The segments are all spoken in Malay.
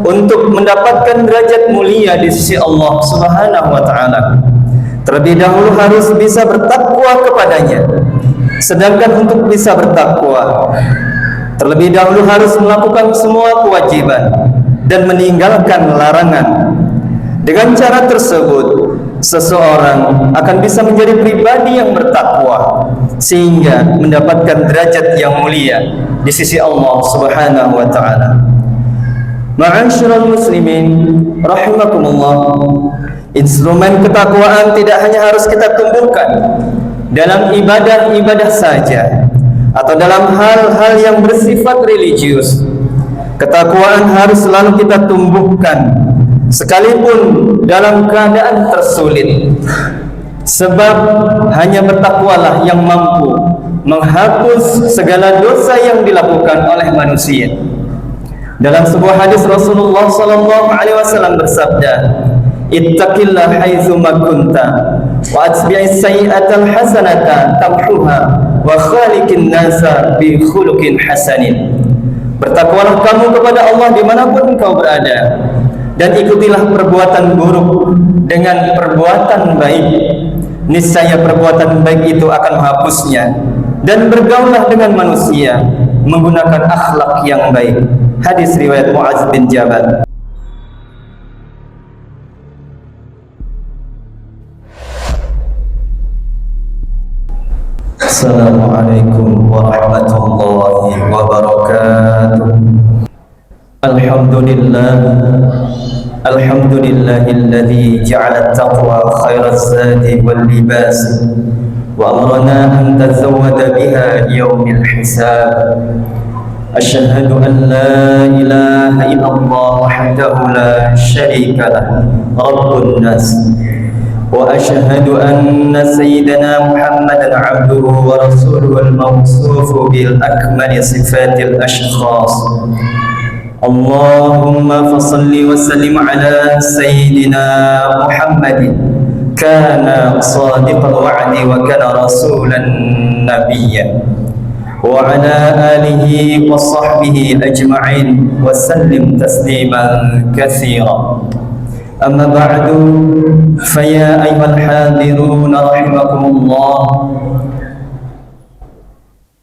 untuk mendapatkan derajat mulia di sisi Allah Subhanahu wa taala, terlebih dahulu harus bisa bertakwa kepadanya. Sedangkan untuk bisa bertakwa, terlebih dahulu harus melakukan semua kewajiban dan meninggalkan larangan. Dengan cara tersebut, seseorang akan bisa menjadi pribadi yang bertakwa sehingga mendapatkan derajat yang mulia di sisi Allah Subhanahu wa taala. Ma'asyiral muslimin rahimakumullah, instrumen ketakwaan tidak hanya harus kita tumbuhkan dalam ibadah-ibadah saja atau dalam hal-hal yang bersifat religius. Ketakwaan harus selalu kita tumbuhkan sekalipun dalam keadaan tersulit, sebab hanya bertakwalah yang mampu menghapus segala dosa yang dilakukan oleh manusia. Dalam sebuah hadis Rasulullah sallallahu alaihi wasallam bersabda, "Ittaqillah haitsu ma kunta wa atbi'is sayyi'atal hasanata tamhuha wa khaliqin nasa bi khuluqin hasanin." Bertakwalah kamu kepada Allah dimanapun engkau berada, dan ikutilah perbuatan buruk dengan perbuatan baik. Niscaya perbuatan baik itu akan menghapusnya, dan bergaullah dengan manusia menggunakan akhlak yang baik. Hadis riwayat Mu'adz bin Jabal. Assalamualaikum warahmatullahi wabarakatuh. Alhamdulillahilladzi ja'ala at-taqwa khairaz zadi wal libas wa amarna an tazawwada biha yaumil hisab. Asyhadu an la ilaha illallah wahdahu la syarika lah, rabbun nas, wa asyhadu anna sayyidana Muhammadan abduhu wa rasuluhu al-mawsufu bil akmali sifatil ashkhas. Allahumma fasalli wa sallim ala sayyidina Muhammadin, kana sadiqal wa'di wa kana rasulan nabiyya, wa ala alihi wa sahbihi ajma'in wa sallim tasliman katsira. Amma ba'du, faya ayyuhal hadirun rahimakumullah,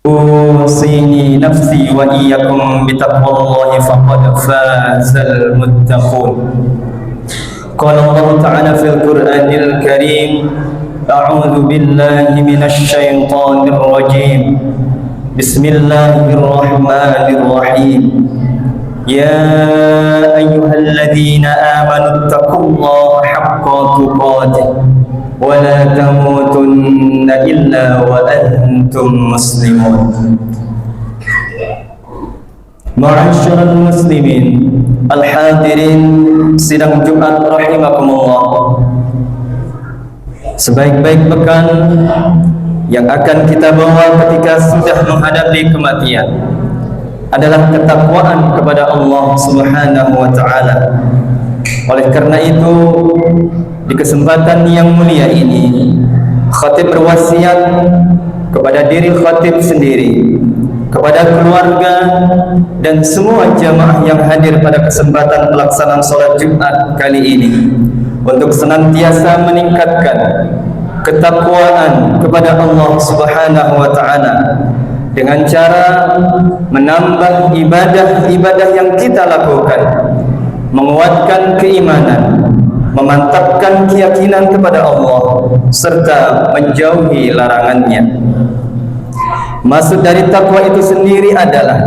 usini nafsi wa iyyakum bitaqwallahi faqad fazal muttaqun. Qala Allah ta'ala fil Qur'anil Karim, a'udzu billahi minasy syaithanir rajim. Bismillahirrahmanirrahim. Ya ayyuhalladzina amanu taqullaha haqqa tuqatih wa la tamutunna illa wa antum muslimun. Ma'asyiral muslimin al-hadirin sidang Jumat rahimakumullah, sebaik-baik bekal yang akan kita bawa ketika sudah menghadapi kematian adalah ketakwaan kepada Allah Subhanahu wa taala. Oleh karena itu, di kesempatan yang mulia ini, khatib berwasiat kepada diri khatib sendiri, kepada keluarga dan semua jamaah yang hadir pada kesempatan pelaksanaan sholat Jumat kali ini untuk senantiasa meningkatkan ketakwaan kepada Allah Subhanahu wa taala dengan cara menambah ibadah-ibadah yang kita lakukan, menguatkan keimanan, memantapkan keyakinan kepada Allah, serta menjauhi larangannya. Maksud dari takwa itu sendiri adalah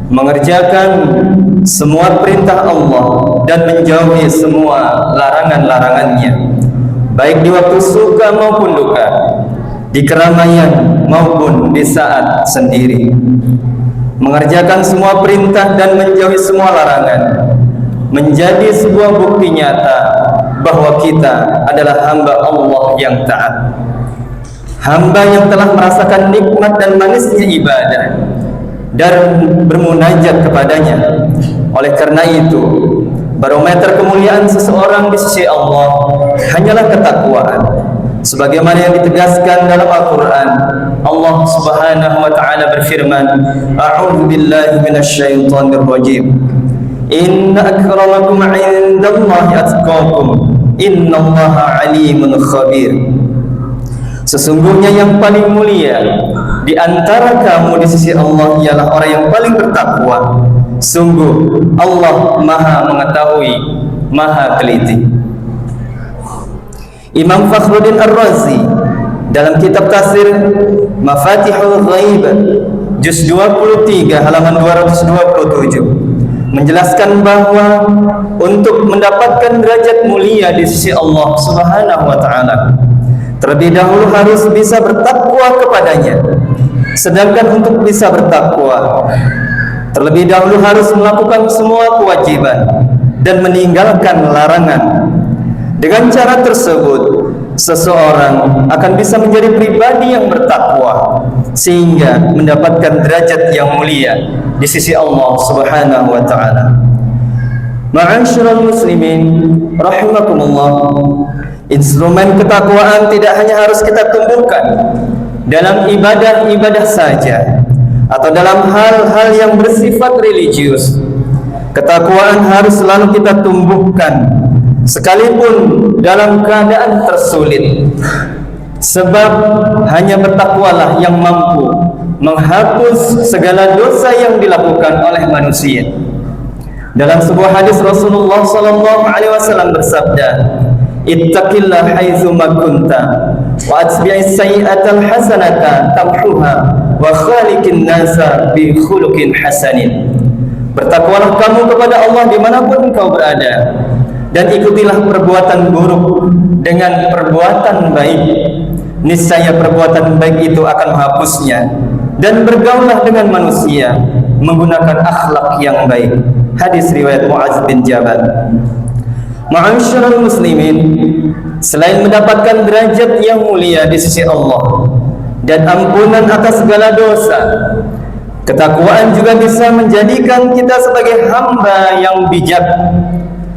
mengerjakan semua perintah Allah dan menjauhi semua larangan-larangannya, baik di waktu suka maupun duka, di keramaian maupun di saat sendiri. Mengerjakan semua perintah dan menjauhi semua larangan menjadi sebuah bukti nyata bahwa kita adalah hamba Allah yang taat, hamba yang telah merasakan nikmat dan manisnya ibadah dan bermunajat kepadanya. Oleh karena itu, barometer kemuliaan seseorang di sisi Allah hanyalah ketakwaan, sebagaimana yang ditegaskan dalam Al-Quran. Allah Subhanahu wa ta'ala berfirman, a'udzu billahi minasyaitonir rajim, Inna akramakum 'indallahi atqakum. Innallaha 'alimun khabir. Sesungguhnya yang paling mulia di antara kamu di sisi Allah ialah orang yang paling bertakwa. Sungguh Allah Maha mengetahui, Maha teliti. Imam Fakhruddin Ar-Razi dalam kitab tafsir Mafatihul Ghaib juz 23 halaman 227 menjelaskan bahwa untuk mendapatkan derajat mulia di sisi Allah Subhanahu wa taala, terlebih dahulu harus bisa bertakwa kepadanya. Sedangkan untuk bisa bertakwa, terlebih dahulu harus melakukan semua kewajiban dan meninggalkan larangan. Dengan cara tersebut, seseorang akan bisa menjadi pribadi yang bertakwa sehingga mendapatkan derajat yang mulia di sisi Allah Subhanahu wa taala. Ma'asyiral muslimin rahimakumullah, instrumen ketakwaan tidak hanya harus kita tumbuhkan dalam ibadah-ibadah saja atau dalam hal-hal yang bersifat religius. Ketakwaan harus selalu kita tumbuhkan sekalipun dalam keadaan tersulit, sebab hanya bertakwalah yang mampu menghapus segala dosa yang dilakukan oleh manusia. Dalam sebuah hadis Rasulullah SAW bersabda, ittaqillah haitsu ma kunta wa atbi'is sayyi'atal hasanata tamhuha wa khaliqin nasa bi khuluqin hasanin. Bertakwalah kamu kepada Allah dimanapun engkau berada, dan ikutilah perbuatan buruk dengan perbuatan baik. Niscaya perbuatan baik itu akan menghapusnya, dan bergaulah dengan manusia menggunakan akhlak yang baik. Hadis riwayat Mu'adz bin Jabal. Ma'asyiral muslimin, selain mendapatkan derajat yang mulia di sisi Allah dan ampunan atas segala dosa, ketakwaan juga bisa menjadikan kita sebagai hamba yang bijak.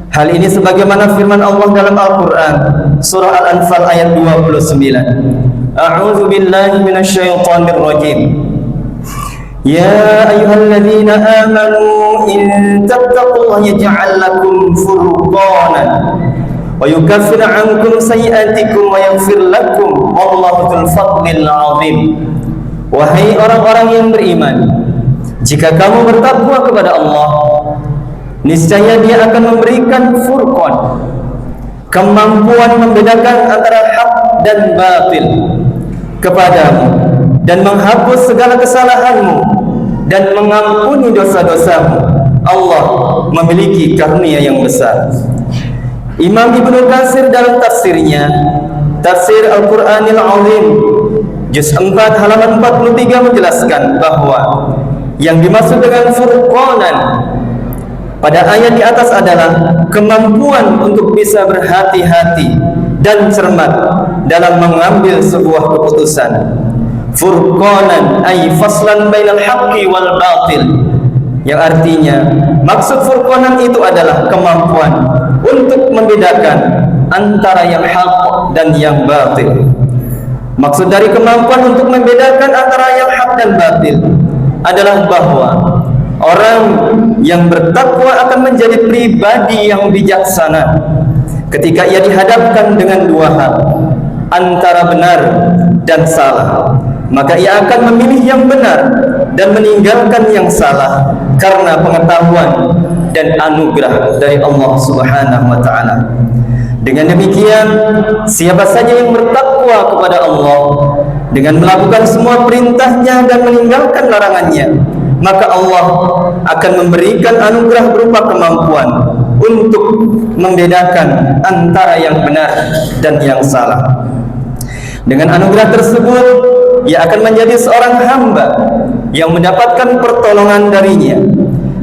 Hal ini sebagaimana firman Allah dalam Al-Quran surah Al-Anfal ayat 29. A'udzu billahi minasyaitonir rajim. Ya ayyuhalladzina amanu in tattaqullaha yaj'al lakum furqanan wa yukaffir 'ankum sayyi'atikum wa yaghfir lakum wallahu dzul fadlil 'azim. Wahai orang-orang yang beriman, jika kamu bertakwa kepada Allah, niscaya Dia akan memberikan furqan, kemampuan membedakan antara hak dan batil kepadamu, dan menghapus segala kesalahanmu dan mengampuni dosa-dosamu. Allah memiliki karunia yang besar. Imam Ibnu Katsir dalam tafsirnya, Tafsir Al-Qur'anil Azim juz 4 halaman 43 menjelaskan bahwa yang dimaksud dengan furqanan pada ayat di atas adalah kemampuan untuk bisa berhati-hati dan cermat dalam mengambil sebuah keputusan. Furqanan ay faslan bainal haqqi wal batil, yang artinya maksud furqanan itu adalah kemampuan untuk membedakan antara yang hak dan yang batil. Maksud dari kemampuan untuk membedakan antara yang hak dan batil adalah bahwa orang yang bertakwa akan menjadi pribadi yang bijaksana ketika ia dihadapkan dengan dua hal, antara benar dan salah. Maka ia akan memilih yang benar dan meninggalkan yang salah karena pengetahuan dan anugerah dari Allah Subhanahu wa taala. Dengan demikian, siapa saja yang bertakwa kepada Allah dengan melakukan semua perintahnya dan meninggalkan larangannya, maka Allah akan memberikan anugerah berupa kemampuan untuk membedakan antara yang benar dan yang salah. Dengan anugerah tersebut, ia akan menjadi seorang hamba yang mendapatkan pertolongan darinya.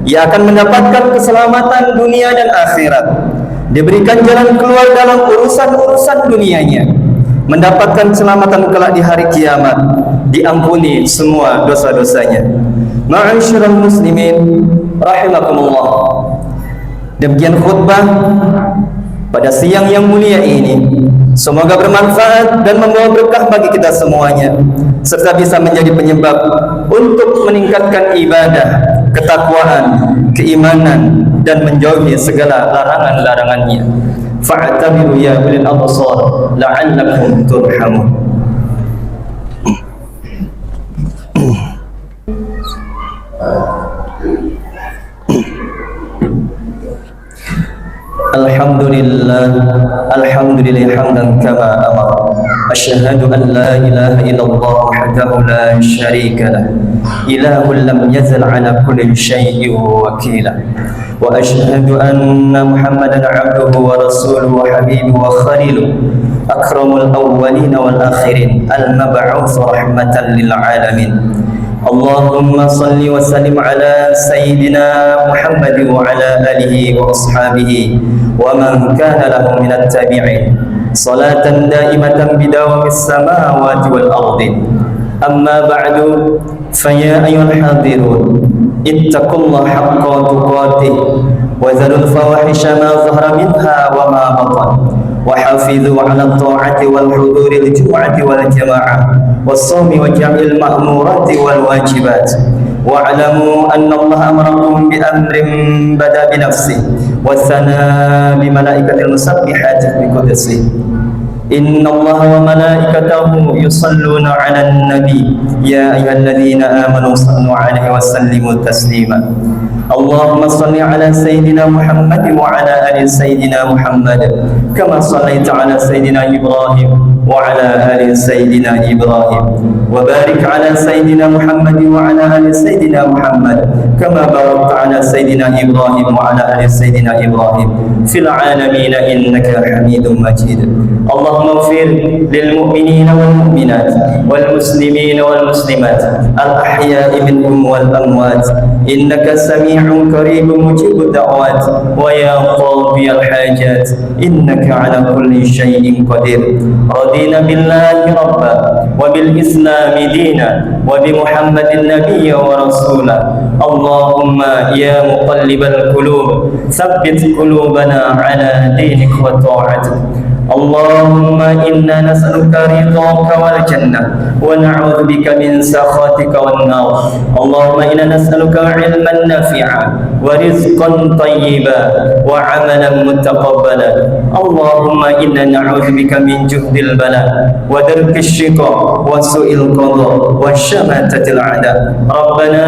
Ia akan mendapatkan keselamatan dunia dan akhirat, diberikan jalan keluar dalam urusan-urusan dunianya, mendapatkan keselamatan kelak di hari kiamat, diampuni semua dosa-dosanya. Ma'asyiral muslimin rahimakumullah, demikian khutbah pada siang yang mulia ini. Semoga bermanfaat dan membawa berkah bagi kita semuanya, serta bisa menjadi penyebab untuk meningkatkan ibadah, ketakwaan, keimanan dan menjauhi segala larangan-larangannya. Fa'tabiru ya ulil absar la'allakum turhamun. Alhamdulillah hamdan kama amara. Asyhadu an la ilaha illallah wahdahu la syarika lah, ilahun lam yazal ala kulli syai'in wakila. Wa asyhadu anna Muhammadan abduhu wa rasuluhu wa habibuhu wa khaliluhu, akramul awwalin wal akhirin, al-mab'uts rahmatan lil alamin. Allahumma salli wa sallim ala Sayyidina Muhammad wa ala alihi wa ashabihi wa man kana lahum minat tabi'in, salatan daimatan bidawamis samawati wal ardi. Amma ba'du, faya ayyuhal hadirun, ittaqullaha haqqa tuqatih wa dharul fawahisha ma zahara minha wa ma batan, وحافظوا على الطاعة والحضور الجمعة والجماعة والصوم وجمع المأمورات والواجبات. واعلموا أن الله أمركم بأمر بدأ بنفسه وثنى بملائكة المسبحات بقدسه. إن الله وملائكته يصلون على النبي يا أيها الذين آمنوا صلوا عليه وسلموا تسليما. اللهم صل على سيدنا محمد وعلى آل سيدنا محمد كما صليت على سيدنا إبراهيم وعلى آل سيدنا إبراهيم، وبارك على سيدنا محمد وعلى آل سيدنا محمد كما باركت على سيدنا إبراهيم وعلى آل سيدنا إبراهيم في العالمين إنك حميد مجيد. اللهم اغفر للمؤمنين والمؤمنات والمسلمين والمسلمات الأحياء منهم والأموات إنك سميع قريب مجيب الدعوات ويا قاضي الحاجات إنك على كل شيء قدير. رضينا بالله ربا وبالإسلام دينا وبمحمد النبي ورسولا. اللهم يا مقلب القلوب ثبت قلوبنا على دينك وطاعتك. اللهم إنا نسألك رضاك والجنة ونعوذ بك من سخطك والنار. اللهم إنا نسألك علما نافعا ورزقا طيبا وعملا متقبلا. اللهم إنا نعوذ بك من جهد البلاء ودرك الشقاء وسوء القضاء وشماتة الأعداء. ربنا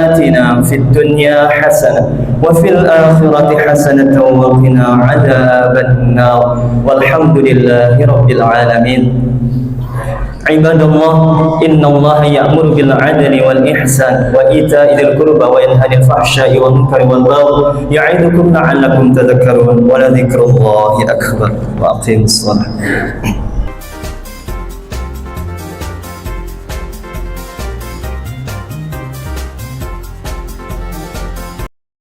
آتنا في الدنيا حسنة وفي الآخرة حسنة وقنا عذاب النار. والحمد لله رب العالمين. عباد الله، إن الله يأمر بالعدل والإحسان وإيتاء ذي القربى وينهى عن الفحشاء والمنكر والبغي يعظكم لعلكم تذكرون. ولذكر الله أكبر. وأقيموا الصلاة.